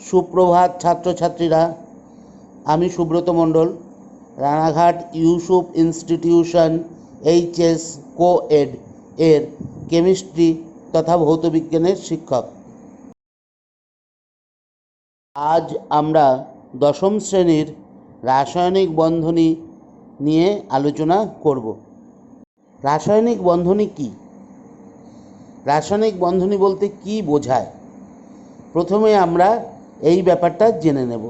সুপ্রভাত ছাত্রছাত্রীরা, আমি সুব্রত মণ্ডল, Ranaghat Yusuf institution HS coed এর কেমিস্ট্রি তথা ভৌতবিজ্ঞানের শিক্ষক। আজ আমরা দশম শ্রেণীর রাসায়নিক বন্ধনী নিয়ে আলোচনা করব। রাসায়নিক বন্ধনী কি? রাসায়নিক বন্ধনী বলতে কি বোঝায়, প্রথমে আমরা এই ব্যাপারটা জেনে নেব।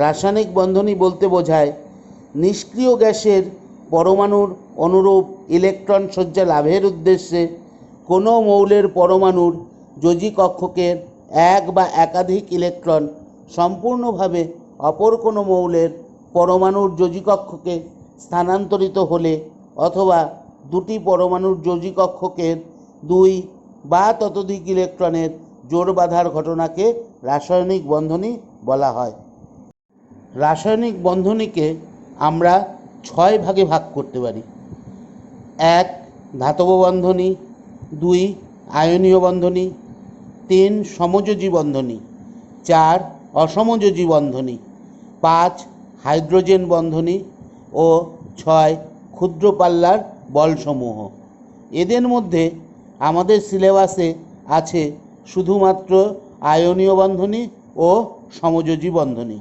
রাসায়নিক বন্ধনী বলতে বোঝায় নিষ্ক্রিয় গ্যাসের পরমাণুর অনুরূপ ইলেকট্রন সজ্জা লাভের উদ্দেশ্যে কোনো মৌলের পরমাণুর যোজি কক্ষকের এক বা একাধিক ইলেকট্রন সম্পূর্ণভাবে অপর কোনো মৌলের পরমাণুর যোজি কক্ষকে স্থানান্তরিত হলে অথবা দুটি পরমাণুর যোজি কক্ষকের দুই বা ততোধিক ইলেকট্রনের জোড় বাঁধার ঘটনাকে রাসায়নিক বন্ধনী বলা হয়। রাসায়নিক বন্ধনীকে আমরা 6 ভাগে ভাগ করতে পারি। 1 ধাতব বন্ধনী, 2 আয়নীয় বন্ধনী, 3 সমযোজী বন্ধনী, 4 অসমযোজী বন্ধনী, 5 হাইড্রোজেন বন্ধনী ও 6 ক্ষুদ্র পাল্লার বলসমূহ। এদের মধ্যে আমাদের সিলেবাসে আছে শুধুমাত্র আয়নীয় বন্ধনী ও সমযোজী বন্ধনী।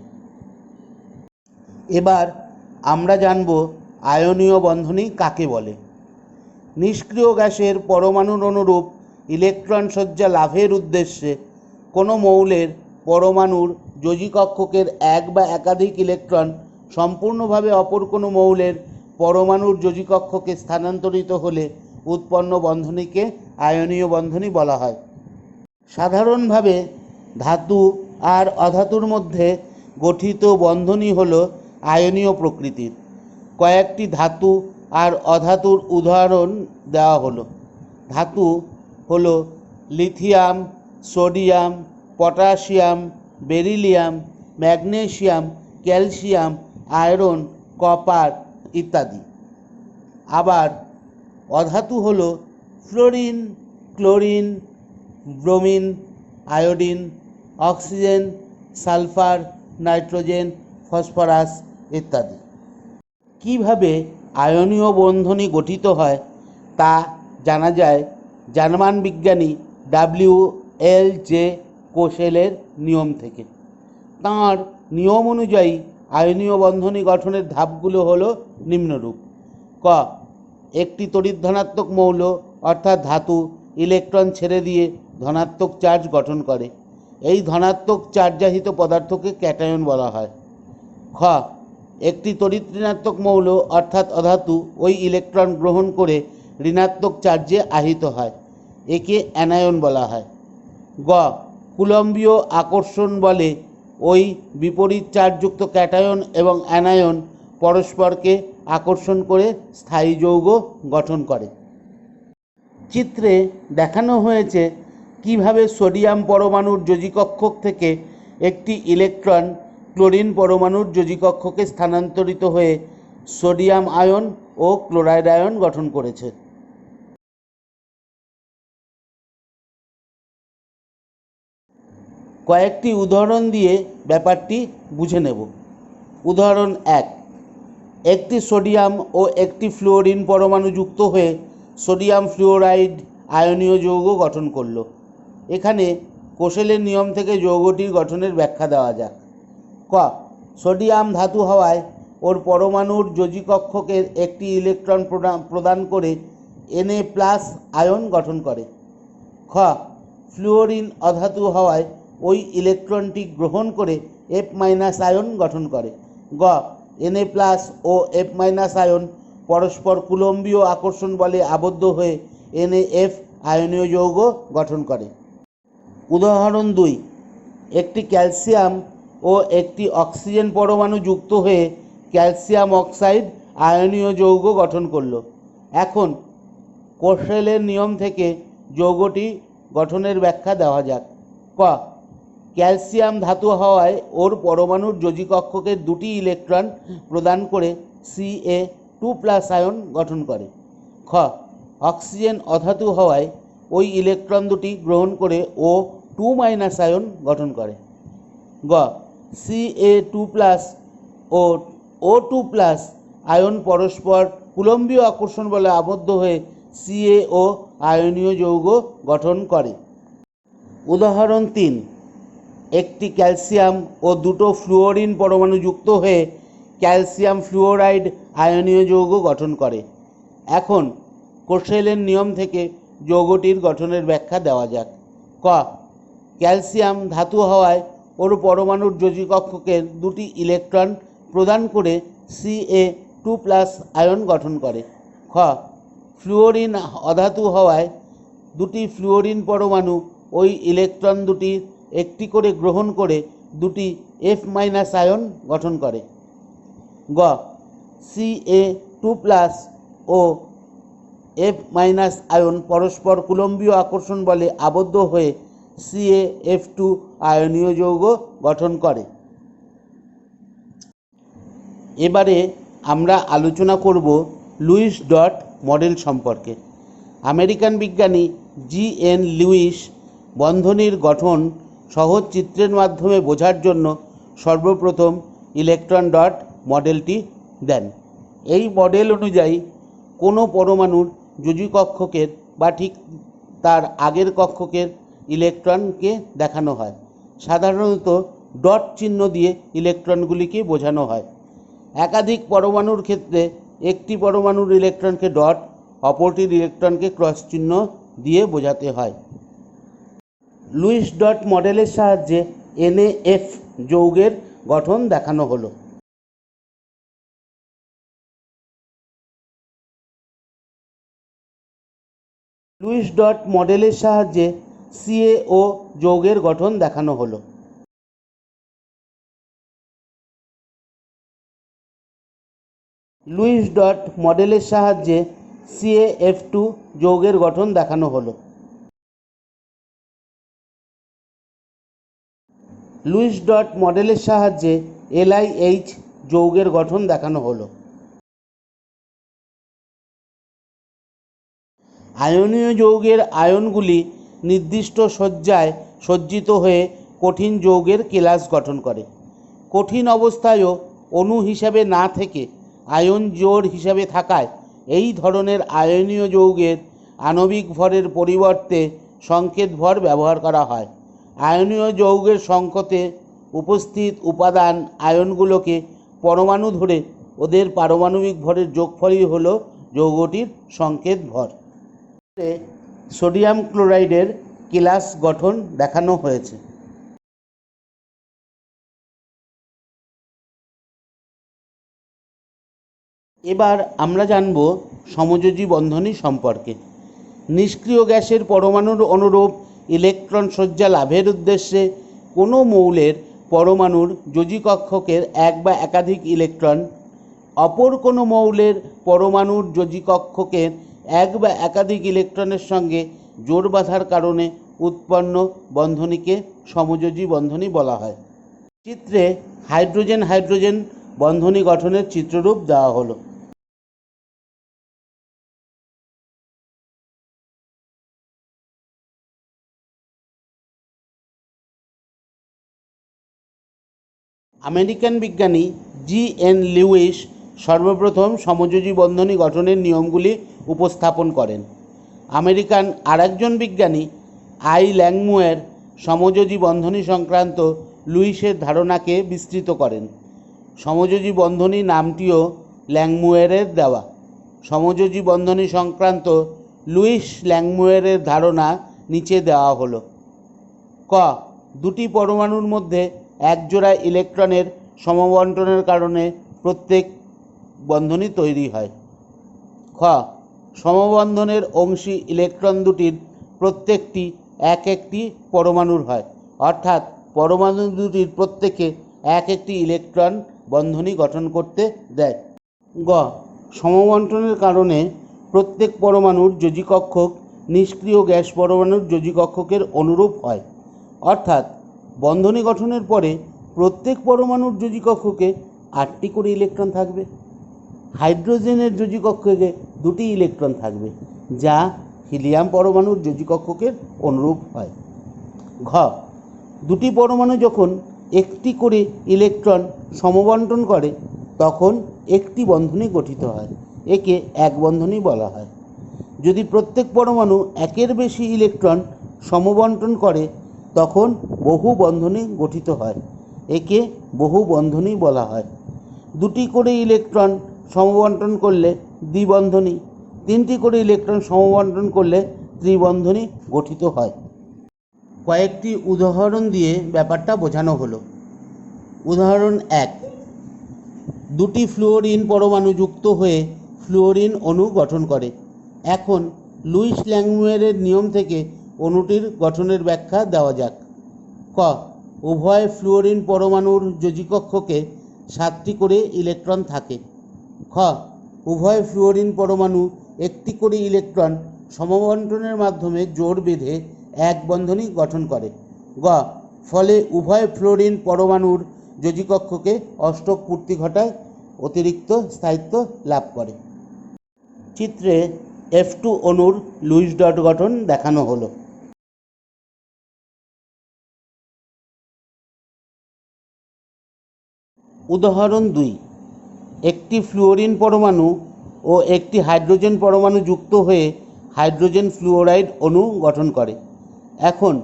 এবার আমরা জানব আয়নীয় বন্ধনী কাকে বলে। নিষ্ক্রিয় গ্যাসের পরমাণুর অনুরূপ ইলেকট্রন সজ্জা লাভের উদ্দেশ্যে কোনো মৌলের পরমাণুর যোজি কক্ষকের এক বা একাধিক ইলেকট্রন সম্পূর্ণভাবে অপর কোনো মৌলের পরমাণুর যোজি কক্ষকে স্থানান্তরিত হলে উৎপন্ন বন্ধনীকে আয়নীয় বন্ধনী বলা হয়। সাধারণভাবে ধাতু আর অধাতুর মধ্যে গঠিত বন্ধনী হলো আয়নীয় প্রকৃতির। কয়েকটি ধাতু আর অধাতুর উদাহরণ দেওয়া হলো। ধাতু হলো lithium, sodium, potassium, beryllium, magnesium, calcium, iron, copper ইত্যাদি। আবার অধাতু হলো fluorine, chlorine, bromine, iodine, oxygen, sulphur, nitrogen, phosphorus ইত্যাদি। কিভাবে আয়নীয় বন্ধনী গঠিত হয় তা জানা যায় জার্মান বিজ্ঞানী W.L.J. কোশেলের নিয়ম থেকে। তাঁর নিয়ম অনুযায়ী আয়নীয় বন্ধনী গঠনের ধাপগুলো হলো নিম্নরূপ। ক, একটি তড়িৎ ধনাত্মক মৌল অর্থাৎ ধাতু ইলেকট্রন ছেড়ে দিয়ে ধনাত্মক চার্জ গঠন করে। এই ধনাত্মক চার্জাহিত পদার্থকে ক্যাটায়ন বলা হয়। খ, একটি তড়িৎ ঋণাত্মক মৌল অর্থাৎ অধাতু ওই ইলেকট্রন গ্রহণ করে ঋণাত্মক চার্জে আহিত হয়, একে অ্যানায়ন বলা হয়। গ, কুলম্বীয় আকর্ষণ বলে ওই বিপরীত চার্জযুক্ত ক্যাটায়ন এবং অ্যানায়ন পরস্পরকে আকর্ষণ করে স্থায়ী যৌগ গঠন করে। চিত্রে দেখানো হয়েছে কিভাবে সোডিয়াম পরমাণুর যোজি কক্ষক থেকে একটি ইলেকট্রন ক্লোরিন পরমাণুর যোজি কক্ষকে স্থানান্তরিত হয়ে সোডিয়াম আয়ন ও ক্লোরাইড আয়ন গঠন করেছে। কয়েকটি উদাহরণ দিয়ে ব্যাপারটি বুঝে নেব। উদাহরণ 1, একটি সোডিয়াম ও একটি ফ্লুওরিন পরমাণু যুক্ত হয়ে সোডিয়াম ফ্লুওরাইড আয়নীয় যৌগ গঠন করল। এখানে কোশেলের নিয়ম থেকে যৌগটির গঠনের ব্যাখ্যা দেওয়া যাক। ক, সোডিয়াম ধাতু হওয়ায় ওর পরমাণুর যোজি কক্ষকের একটি ইলেকট্রন প্রদান করে Na+ আয়ন গঠন করে। খ, ফ্লুওরিন অধাতু হওয়ায় ওই ইলেকট্রনটি গ্রহণ করে F- আয়ন গঠন করে। গ, Na+ ও F- আয়ন পরস্পর কুলম্বীয় আকর্ষণ বলে আবদ্ধ হয়ে NaF আয়নীয় যৌগ গঠন করে। উদাহরণ 2, একটি ক্যালসিয়াম ও একটি অক্সিজেন পরমাণু যুক্ত হয়ে ক্যালসিয়াম অক্সাইড আয়নীয় যৌগ গঠন করল। এখন কোশেলের নিয়ম থেকে যৌগটি গঠনের ব্যাখ্যা দেওয়া যাক। ক, ক্যালসিয়াম ধাতু হওয়ায় ওর পরমাণুর যোজি কক্ষকের দুটি ইলেকট্রন প্রদান করে Ca2+ আয়ন গঠন করে। খ, অক্সিজেন অধাতু হওয়ায় ওই ইলেকট্রন দুটি গ্রহণ করে O2- আয়ন গঠন করে। গ Ca2+ ও O2+ আয়ন পরস্পর কুলম্বীয় আকর্ষণ বলে আবদ্ধ হয়ে CaO আয়নীয় যৌগ গঠন করে। উদাহরণ 3, একটি ক্যালসিয়াম ও দুটো ফ্লুওরিন পরমাণু যুক্ত হয়ে ক্যালসিয়াম ফ্লুওরাইড আয়নীয় যৌগ গঠন করে। এখন কোশেলের নিয়ম থেকে যৌগটির গঠনের ব্যাখ্যা দেওয়া যাক। ক ক্যালসিয়াম ধাতু হওয়ায় ওর পরমাণুর যোজী কক্ষকে দুটি ইলেকট্রন প্রদান করে Ca2+ আয়ন গঠন করে। খ ফ্লুওরিন অধাতু হওয়ায় দুটি ফ্লুওরিন পরমাণু ওই ইলেকট্রন দুটির একটি করে গ্রহণ করে দুটি F- আয়ন গঠন করে। গ Ca2+ ও F- আয়ন পরস্পর কুলম্বীয় আকর্ষণ বলে আবদ্ধ হয়ে CaF2 আয়নীয় যৌগ গঠন করে। এবারে আমরা আলোচনা করব লুইস ডট মডেল সম্পর্কে। আমেরিকান বিজ্ঞানী G.N. লুইস বন্ধনীর গঠন সহজ চিত্রের মাধ্যমে বোঝার জন্য সর্বপ্রথম ইলেকট্রন ডট মডেলটি দেন। এই মডেল অনুযায়ী কোনো পরমাণুর যোজী কক্ষকের বা ঠিক তার আগের কক্ষকের ইলেকট্রনকে দেখানো হয়। সাধারণত ডট চিহ্ন দিয়ে ইলেকট্রনগুলিকে বোঝানো হয়। একাধিক পরমাণুর ক্ষেত্রে একটি পরমাণুর ইলেকট্রনকে ডট, অপরটির ইলেকট্রনকে ক্রস চিহ্ন দিয়ে বোঝাতে হয়। লুইস ডট মডেলের সাহায্যে NaF যৌগের গঠন দেখানো হলো। লুইস ডট মডেলের সাহায্যে CaO যৌগের গঠন দেখানো হলো। লুইস ডট মডেলের সাহায্যে CaF2 যৌগের গঠন দেখানো হলো। লুইস ডট মডেলের সাহায্যে LiH যৌগের গঠন দেখানো হলো। আয়নীয় যৌগের আয়নগুলি নির্দিষ্ট সজ্জায় সজ্জিত হয়ে কঠিন যৌগের কেলাস গঠন করে। কঠিন অবস্থায়ও অণু হিসাবে না থেকে আয়ন জোড় হিসাবে থাকায় এই ধরনের আয়নীয় যৌগের আণবিক ভরের পরিবর্তে সংকেত ভর ব্যবহার করা হয়। আয়নীয় যৌগের সংকেতে উপস্থিত উপাদান আয়নগুলোকে পরমাণু ধরে ওদের পারমাণবিক ভরের যোগফলই হল যৌগটির সংকেত ভর। সোডিয়াম ক্লোরাইডের কেলাস গঠন দেখানো হয়েছে। এবার আমরা জানব সমযোজী বন্ধনী সম্পর্কে। নিষ্ক্রিয় গ্যাসের পরমাণুর অনুরূপ ইলেকট্রন সজ্জা লাভের উদ্দেশ্যে কোনো মৌলের পরমাণুর যোজী কক্ষকের এক বা একাধিক ইলেকট্রন অপর কোনো মৌলের পরমাণুর যোজী কক্ষকের এক বা একাধিক ইলেকট্রনের সঙ্গে জোড় বাঁধার কারণে উৎপন্ন বন্ধনীকে সমযোজী বন্ধনী বলা হয়। চিত্রে হাইড্রোজেন হাইড্রোজেন বন্ধনী গঠনের চিত্ররূপ দেওয়া হলো। আমেরিকান বিজ্ঞানী G.N. লুইস সর্বপ্রথম সমযোজী বন্ধনী গঠনের নিয়মগুলি উপস্থাপন করেন। আমেরিকান আরেকজন বিজ্ঞানী I. ল্যাংমুয়ের সমযোজী বন্ধনী সংক্রান্ত লুইসের ধারণাকে বিস্তৃত করেন। সমযোজী বন্ধনী নামটিও ল্যাংমুয়েরের দেওয়া। সমযোজী বন্ধনী সংক্রান্ত লুইস ল্যাংমুয়েরের ধারণা নিচে দেওয়া হলো। ক দুটি পরমাণুর মধ্যে একজোড়া ইলেকট্রনের সমবণ্টনের কারণে প্রত্যেক বন্ধনী তৈরি হয়। খ সমবন্ধনের অংশী ইলেকট্রন দুটির প্রত্যেকটি এক একটি পরমাণুর হয়, অর্থাৎ পরমাণু দুটির প্রত্যেকে এক একটি ইলেকট্রন বন্ধনী গঠন করতে দেয়। গ সমবণ্টনের কারণে প্রত্যেক পরমাণুর যোজী কক্ষক নিষ্ক্রিয় গ্যাস পরমাণুর যোজী কক্ষকের অনুরূপ হয়, অর্থাৎ বন্ধনী গঠনের পরে প্রত্যেক পরমাণুর যোজী কক্ষকে 8টি করে ইলেকট্রন থাকবে। হাইড্রোজেনের যোজী কক্ষকে 2টি ইলেকট্রন থাকবে, যা হিলিয়াম পরমাণুর যোজী কক্ষকের অনুরূপ হয়। ঘ দুটি পরমাণু যখন একটি করে ইলেকট্রন সমবণ্টন করে তখন একটি বন্ধনী গঠিত হয়, একে এক বন্ধনী বলা হয়। যদি প্রত্যেক পরমাণু একের বেশি ইলেকট্রন সমবণ্টন করে তখন বহু বন্ধনী গঠিত হয়, একে বহু বন্ধনী বলা হয়। দুটি করে ইলেকট্রন সমবণ্টন করলে দ্বিবন্ধনী, তিনটি করে ইলেকট্রন সমবণ্টন করলে ত্রিবন্ধনী গঠিত হয়। কয়েকটি উদাহরণ দিয়ে ব্যাপারটা বোঝানো হলো। উদাহরণ 1, দুটি ফ্লুওরিন পরমাণু যুক্ত হয়ে ফ্লুওরিন অণু গঠন করে। এখন লুইস ল্যাংমুয়েরের নিয়ম থেকে অণুটির গঠনের ব্যাখ্যা দেওয়া যাক। ক, উভয় ফ্লুওরিন পরমাণুর যোজিকক্ষকে 7টি করে ইলেকট্রন থাকে। খ, উভয় ফ্লুওরিন পরমাণু একটি করে ইলেকট্রন সমবণ্টনের মাধ্যমে জোড় বেঁধে এক বন্ধনী গঠন করে। গ, ফলে উভয় ফ্লুওরিন পরমাণুর যোজিকক্ষকে অষ্টক পূর্তি ঘটায়, অতিরিক্ত স্থায়িত্ব লাভ করে। চিত্রে F2 অণুর লুইস ডট গঠন দেখানো হলো। উদাহরণ 2, একটি ফ্লুওরিন পরমাণু ও একটি হাইড্রোজেন পরমাণু যুক্ত হয়ে হাইড্রোজেন ফ্লুওরাইড অণু গঠন করে। এখন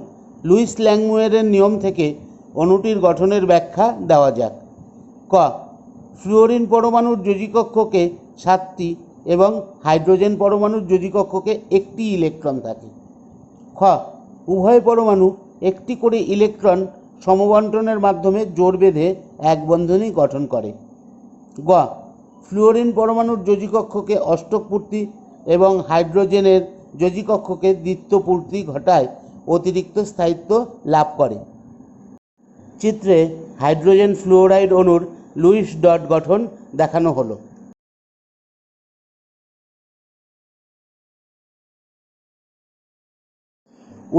লুইস ল্যাংমুয়েরের নিয়ম থেকে অণুটির গঠনের ব্যাখ্যা দেওয়া যাক। ক, ফ্লুওরিন পরমাণুর যোজিকক্ষকে 7টি এবং হাইড্রোজেন পরমাণুর যোজিকক্ষকে একটি ইলেকট্রন থাকে। খ, উভয় পরমাণু একটি করে ইলেকট্রন সমবণ্টনের মাধ্যমে জোড় বেঁধে এক বন্ধনী গঠন করে। গ, ফ্লুওরিন পরমাণুর যোজিকক্ষকে অষ্টক পূর্তি এবং হাইড্রোজেনের যোজিকক্ষকে দ্বিত্ব পূর্তি ঘটায়, অতিরিক্ত স্থায়িত্ব লাভ করে। চিত্রে হাইড্রোজেন ফ্লুওরাইড অণুর লুইস ডট গঠন দেখানো হলো।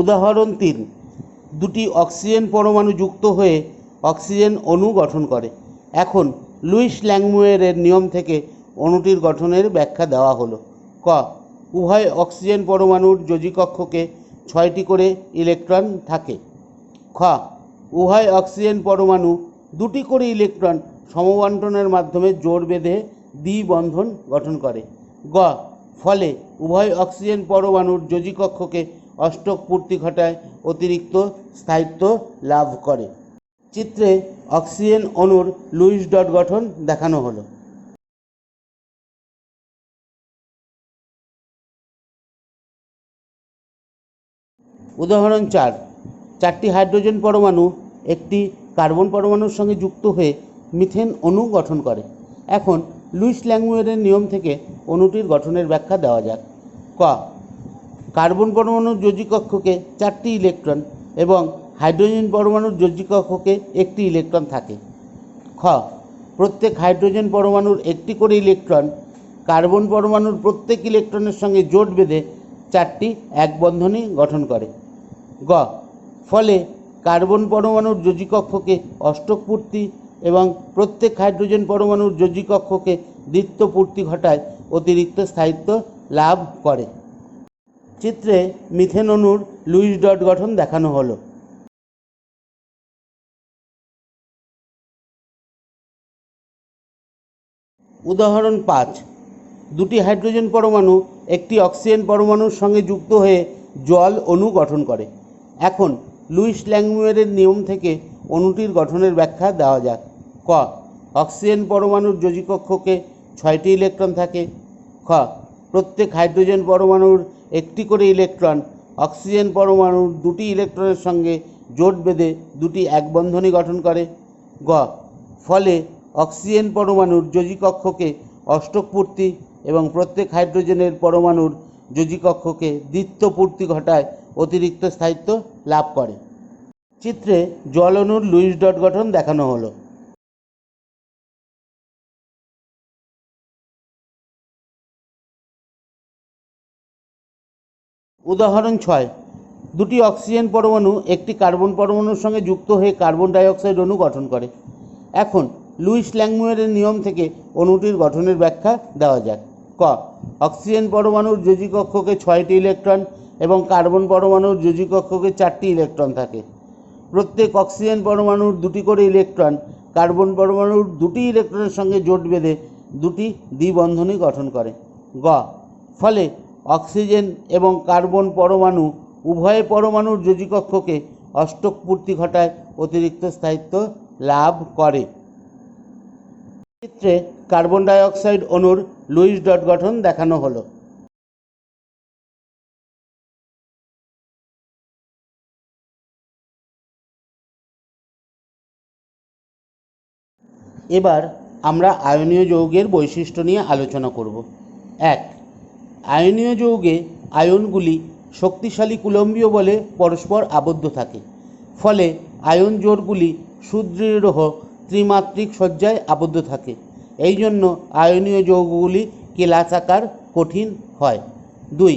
উদাহরণ 3, দুটি অক্সিজেন পরমাণু যুক্ত হয়ে অক্সিজেন অণু গঠন করে। এখন লুইস ল্যাংমুয়েরের নিয়ম থেকে অণুটির গঠনের ব্যাখ্যা দেওয়া হলো। ক, উভয় অক্সিজেন পরমাণুর যোজিকক্ষকে 6টি করে ইলেকট্রন থাকে। খ, উভয় অক্সিজেন পরমাণু দুটি করে ইলেকট্রন সমবণ্টনের মাধ্যমে জোড় বেঁধে দ্বিবন্ধন গঠন করে। গ, ফলে উভয় অক্সিজেন পরমাণুর যোজিকক্ষকে অষ্টক পূর্তি ঘটায়, অতিরিক্ত স্থায়িত্ব লাভ করে। চিত্রে অক্সিজেন অণুর লুইস ডট গঠন দেখানো হলো। উদাহরণ 4, 4টি হাইড্রোজেন পরমাণু একটি কার্বন পরমাণুর সঙ্গে যুক্ত হয়ে মিথেন অণু গঠন করে। এখন লুইস ল্যাংমুয়েরের নিয়ম থেকে অণুটির গঠনের ব্যাখ্যা দেওয়া যাক। ক, কার্বন পরমাণুর যোজিকক্ষকে 4টি ইলেকট্রন এবং হাইড্রোজেন পরমাণুর যোজিকক্ষকে একটি ইলেকট্রন থাকে। খ, প্রত্যেক হাইড্রোজেন পরমাণুর একটি করে ইলেকট্রন কার্বন পরমাণুর প্রত্যেক ইলেকট্রনের সঙ্গে জোট বেঁধে 4টি এক বন্ধনী গঠন করে। গ, ফলে কার্বন পরমাণুর যোজিকক্ষকে অষ্টক পূর্তি এবং প্রত্যেক হাইড্রোজেন পরমাণুর যোজিকক্ষকে দ্বিত্ব পূর্তি ঘটায়, অতিরিক্ত স্থায়িত্ব লাভ করে। চিত্রে মিথেন অণুর লুইস ডট গঠন দেখানো হলো। উদাহরণ 5, দুটি হাইড্রোজেন পরমাণু একটি অক্সিজেন পরমাণুর সঙ্গে যুক্ত হয়ে জল অণু গঠন করে। এখন লুইস ল্যাংমুয়েরের নিয়ম থেকে অণুটির গঠনের ব্যাখ্যা দেওয়া যাক। ক, অক্সিজেন পরমাণুর যোজিকক্ষকে 6টি ইলেকট্রন থাকে। খ, প্রত্যেক হাইড্রোজেন পরমাণুর একটি করে ইলেকট্রন অক্সিজেন পরমাণুর দুটি ইলেকট্রনের সঙ্গে জোট বেঁধে দুটি এক বন্ধনী গঠন করে। গ, ফলে অক্সিজেন পরমাণুর যোজিকক্ষকে অষ্টক পূর্তি এবং প্রত্যেক হাইড্রোজেনের পরমাণুর যোজিকক্ষকে দ্বিত্ব পূর্তি ঘটায়, অতিরিক্ত স্থায়িত্ব লাভ করে। চিত্রে জল অণুর লুইস ডট গঠন দেখানো হলো। উদাহরণ 6, দুটি অক্সিজেন পরমাণু একটি কার্বন পরমাণুর সঙ্গে যুক্ত হয়ে কার্বন ডাইঅক্সাইড অণু গঠন করে। এখন লুইস ল্যাংমুয়েরের নিয়ম থেকে অণুটির গঠনের ব্যাখ্যা দেওয়া যাক। ক, অক্সিজেন পরমাণুর যোজিকক্ষকে 6টি ইলেকট্রন এবং কার্বন পরমাণুর যোজিকক্ষকে 4টি ইলেকট্রন থাকে। খ, প্রত্যেক অক্সিজেন পরমাণুর দুটি করে ইলেকট্রন কার্বন পরমাণুর দুটি ইলেকট্রনের সঙ্গে জোট বেঁধে দুটি দ্বিবন্ধনী গঠন করে। গ, ফলে অক্সিজেন এবং কার্বন পরমাণু উভয় পরমাণুর যোজিকক্ষকে অষ্টক পূর্তি ঘটায় অতিরিক্ত স্থায়িত্ব লাভ করে। চিত্রে কার্বন ডাই অক্সাইড অণুর লুইস ডট গঠন দেখানো হলো। এবার আমরা আয়নীয় যৌগের বৈশিষ্ট্য নিয়ে আলোচনা করব। 1. আয়নীয় যৌগে আয়নগুলি শক্তিশালী কুলম্বীয় বলে পরস্পর আবদ্ধ থাকে, ফলে আয়ন জোড়গুলি সুদৃঢ় ত্রিমাত্রিক সজ্জায় আবদ্ধ থাকে। এই জন্য আয়নীয় যৌগগুলি কেলাসাকার কঠিন হয়। 2.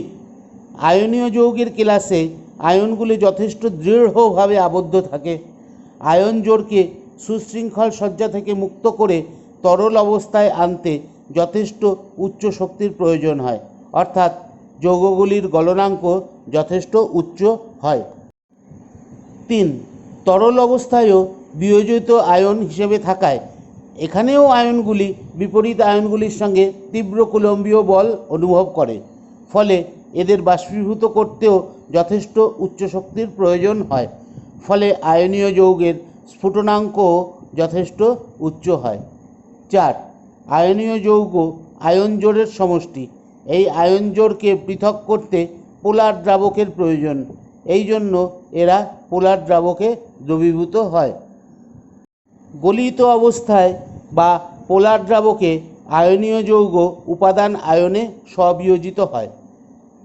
আয়নীয় যৌগের কেলাসে আয়নগুলি যথেষ্ট দৃঢ়ভাবে আবদ্ধ থাকে। আয়ন জোড়কে সুশৃঙ্খল সজ্জা থেকে মুক্ত করে তরল অবস্থায় আনতে যথেষ্ট উচ্চ শক্তির প্রয়োজন হয়, অর্থাৎ যৌগগুলির গলনাঙ্ক যথেষ্ট উচ্চ হয়। 3. তরল অবস্থায়ও বিয়োজিত আয়ন হিসেবে থাকায় এখানেও আয়নগুলি বিপরীত আয়নগুলির সঙ্গে তীব্র কুলম্বীয় বল অনুভব করে, ফলে এদের বাষ্পীভূত করতেও যথেষ্ট উচ্চ শক্তির প্রয়োজন হয়। ফলে আয়নীয় যৌগের স্ফুটনাঙ্কও যথেষ্ট উচ্চ হয়। 4. আয়নীয় যৌগ আয়ন জোড়ের সমষ্টি। এই আয়ন জোড়কে পৃথক করতে পোলার দ্রাবকের প্রয়োজন, এই জন্য এরা পোলার দ্রাবকে দ্রবীভূত হয়। গলিত অবস্থায় বা পোলার দ্রাবকে আয়নীয় যৌগ উপাদান আয়নে স্ববিয়োজিত হয়।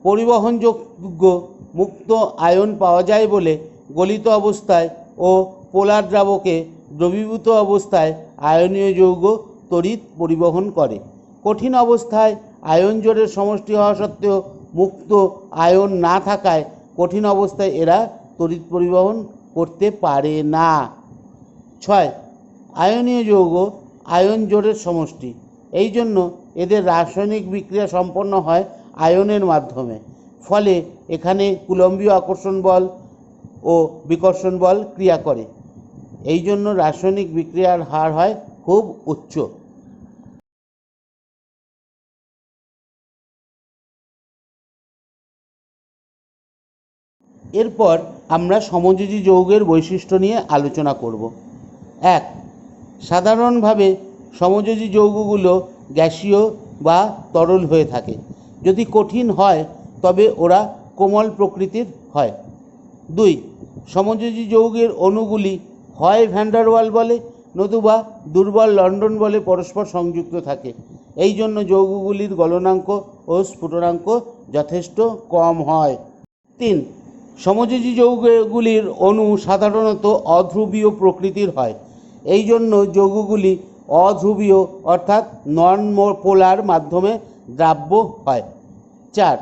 পরিবহনযোগ্য মুক্ত আয়ন পাওয়া যায় বলে গলিত অবস্থায় ও পোলার দ্রাবকে দ্রবীভূত অবস্থায় আয়নীয় যৌগ তড়িৎ পরিবহন করে। কঠিন অবস্থায় আয়ন জোড়ের সমষ্টি হওয়া সত্ত্বেও মুক্ত আয়ন না থাকায় কঠিন অবস্থায় এরা তড়িৎ পরিবহন করতে পারে না। 6. আয়নীয় যৌগ আয়ন জোড়ের সমষ্টি। এই জন্য এদের রাসায়নিক বিক্রিয়া সম্পন্ন হয় আয়নের মাধ্যমে, ফলে এখানে কুলম্বীয় আকর্ষণ বল ও বিকর্ষণ বল ক্রিয়া করে। এই জন্য রাসায়নিক বিক্রিয়ার হার হয় খুব উচ্চ। এরপর আমরা সমযোজী যৌগের বৈশিষ্ট্য নিয়ে আলোচনা করব। 1. সাধারণভাবে সমযোজী যৌগগুলো গ্যাসীয় বা তরল হয়ে থাকে। যদি কঠিন হয় তবে ওরা কোমল প্রকৃতির হয়। 2. সমযোজী যৌগের অণুগুলি হয় ভ্যান ডার ওয়াল বলে নতুবা দুর্বল লন্ডন বলে পরস্পর সংযুক্ত থাকে। এই জন্য যৌগগুলির গলনাঙ্ক ও স্ফুটনাঙ্ক যথেষ্ট কম হয়। 3. সমযোজী যৌগগুলির অণু সাধারণত অধ্রুবীয় প্রকৃতির হয়। এই জন্য যৌগগুলি অধ্রুবীয় অর্থাৎ নন পোলার মাধ্যমে দ্রাব্য হয়। 4.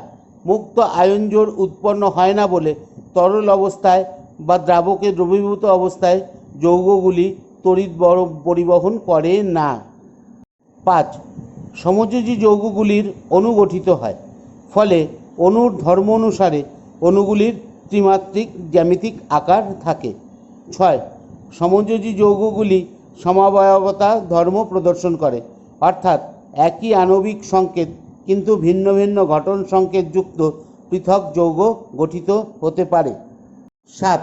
মুক্ত আয়ন জোড় উৎপন্ন হয় না বলে তরল অবস্থায় বা দ্রাবকে দ্রবীভূত অবস্থায় যৌগগুলি তড়িৎ পরিবহন করে না। 5. সমযোজী যৌগগুলির অণু গঠিত হয়, ফলে অণুর ধর্ম অনুসারে অণুগুলির ত্রিমাত্রিক জ্যামিতিক আকার থাকে। 6. সমযোজী যৌগগুলি সমাবয়বতা ধর্ম প্রদর্শন করে, অর্থাৎ একই আণবিক সংকেত কিন্তু ভিন্ন ভিন্ন গঠন সংকেত যুক্ত পৃথক যৌগ গঠিত হতে পারে। 7.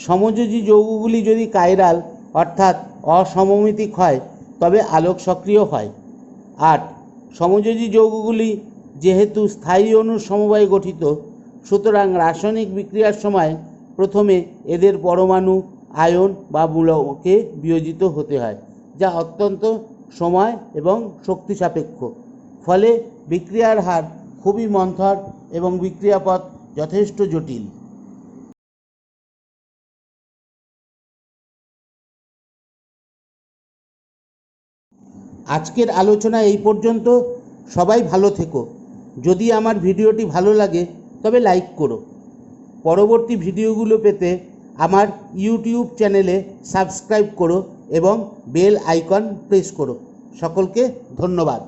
সমযোজী যৌগগুলি যদি কাইরাল অর্থাৎ অসমমিতিক হয় তবে আলোক সক্রিয় হয়। 8. সমযোজী যৌগগুলি যেহেতু স্থায়ী অণুর সমবায়ে গঠিত, সুতরাং রাসায়নিক বিক্রিয়ার সময় প্রথমে এদের পরমাণু আয়ন বা মূলকে বিয়োজিত হতে হয়, যা অত্যন্ত সময় এবং শক্তি সাপেক্ষ। ফলে বিক্রিয়ার হার খুবই মন্থর এবং বিক্রিয়াপথ যথেষ্ট জটিল। আজকের আলোচনা এই পর্যন্ত। সবাই ভালো থেকো। যদি আমার ভিডিওটি ভালো লাগে তবে লাইক করো। পরবর্তী ভিডিওগুলো পেতে আমার ইউটিউব চ্যানেলে সাবস্ক্রাইব করো এবং বেল আইকন প্রেস করো। সকলকে ধন্যবাদ।